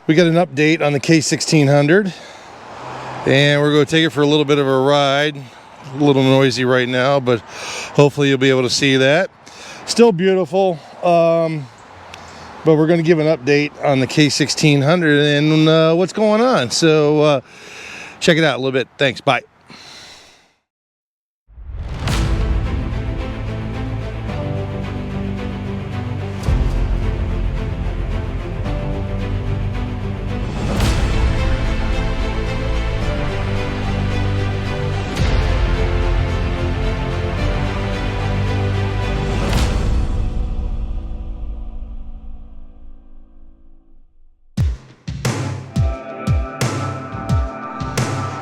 We got an update on the K1600, and we're going to take it for a little bit of a ride. A little noisy right now, but hopefully you'll be able to see that. Still beautiful, but we're going to give an update on the K1600 and what's going on. So check it out a little bit. Thanks. Bye.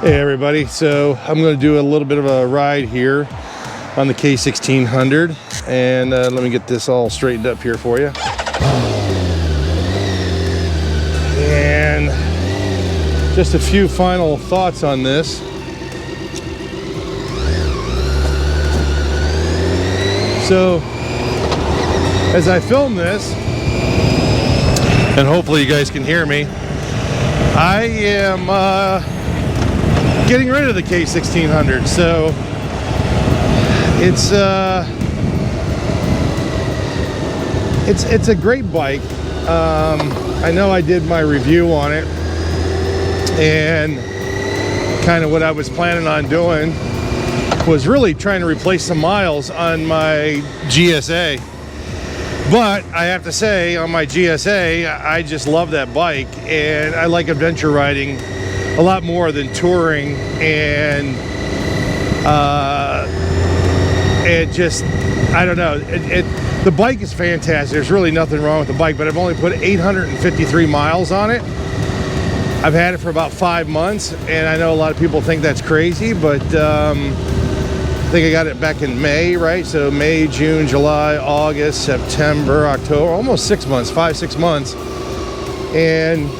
Hey everybody, so I'm going to do a little bit of a ride here on the K1600, and let me get this all straightened up here for you. And just a few final thoughts on this. So as I film this, and hopefully you guys can hear me, I am getting rid of the K1600. So it's a great bike. I know I did my review on it, and kind of what I was planning on doing was really trying to replace some miles on my GSA. But I have to say, on my GSA, I just love that bike, and I like adventure riding a lot more than touring, and it just, I don't know, the bike is fantastic. There's really nothing wrong with the bike, but I've only put 853 miles on it. I've had it for about 5 months, and I know a lot of people think that's crazy, but I think I got it back in May, right? So May, June, July, August, September, October, almost 6 months, 5-6 months. And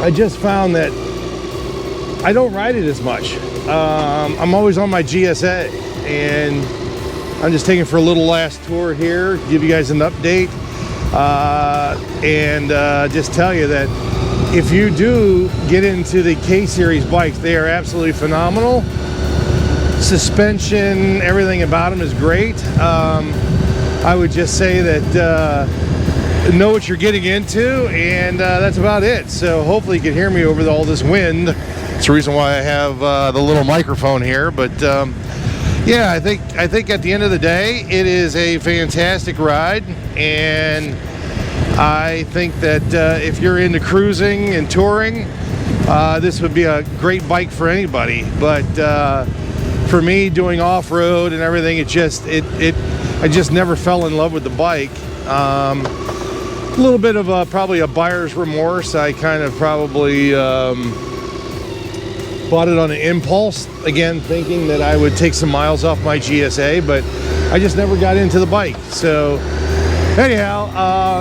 I just found that I don't ride it as much. I'm always on my GSA, and I'm just taking for a little last tour here, give you guys an update, and just tell you that if you do get into the K-Series bikes, they are absolutely phenomenal. Suspension, everything about them is great. I would just say that know what you're getting into, and that's about it. So hopefully you can hear me over all this wind. It's the reason why I have the little microphone here. But yeah, I think at the end of the day, it is a fantastic ride, and I think that if you're into cruising and touring, this would be a great bike for anybody. But for me, doing off-road and everything, I just never fell in love with the bike. A little bit of probably a buyer's remorse. I kind of probably bought it on an impulse, again thinking that I would take some miles off my GSA, but I just never got into the bike. So anyhow,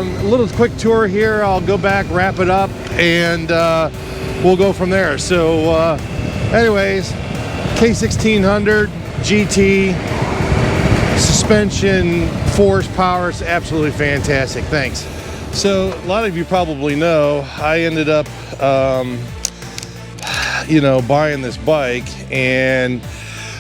a little quick tour here. I'll go back, wrap it up, and we'll go from there. So anyways, K1600 GT, suspension, force, power, it's absolutely fantastic. Thanks. So a lot of you probably know I ended up buying this bike, and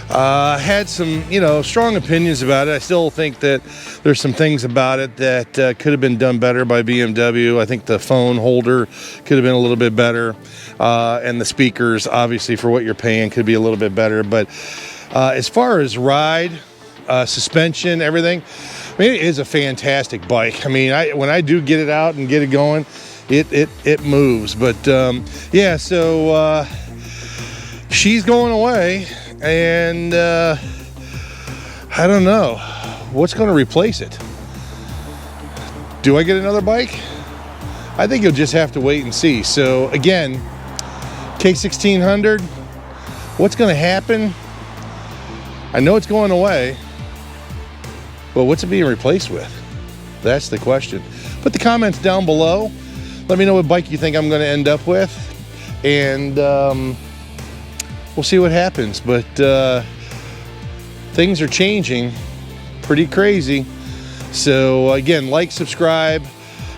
had some strong opinions about it. I still think that there's some things about it that could have been done better by BMW. I think the phone holder could have been a little bit better, and the speakers, obviously, for what you're paying, could be a little bit better. But as far as ride, suspension, everything, I mean, it is a fantastic bike. I mean, when I do get it out and get it going, it moves. But yeah, so she's going away, and I don't know what's going to replace it. Do I get another bike? I think you'll just have to wait and see. So again, K1600, what's going to happen? I know it's going away, but what's it being replaced with? That's the question. Put the comments down below. Let me know what bike you think I'm going to end up with, and we'll see what happens. But things are changing pretty crazy. So again, like, subscribe,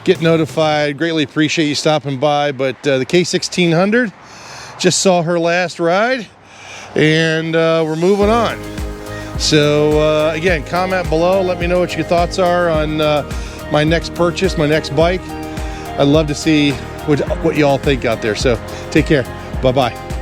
get notified. Greatly appreciate you stopping by. But the K1600, just saw her last ride, and we're moving on. So again, comment below, let me know what your thoughts are on my next purchase, my next bike. I'd love to see what you all think out there. So take care. Bye-bye.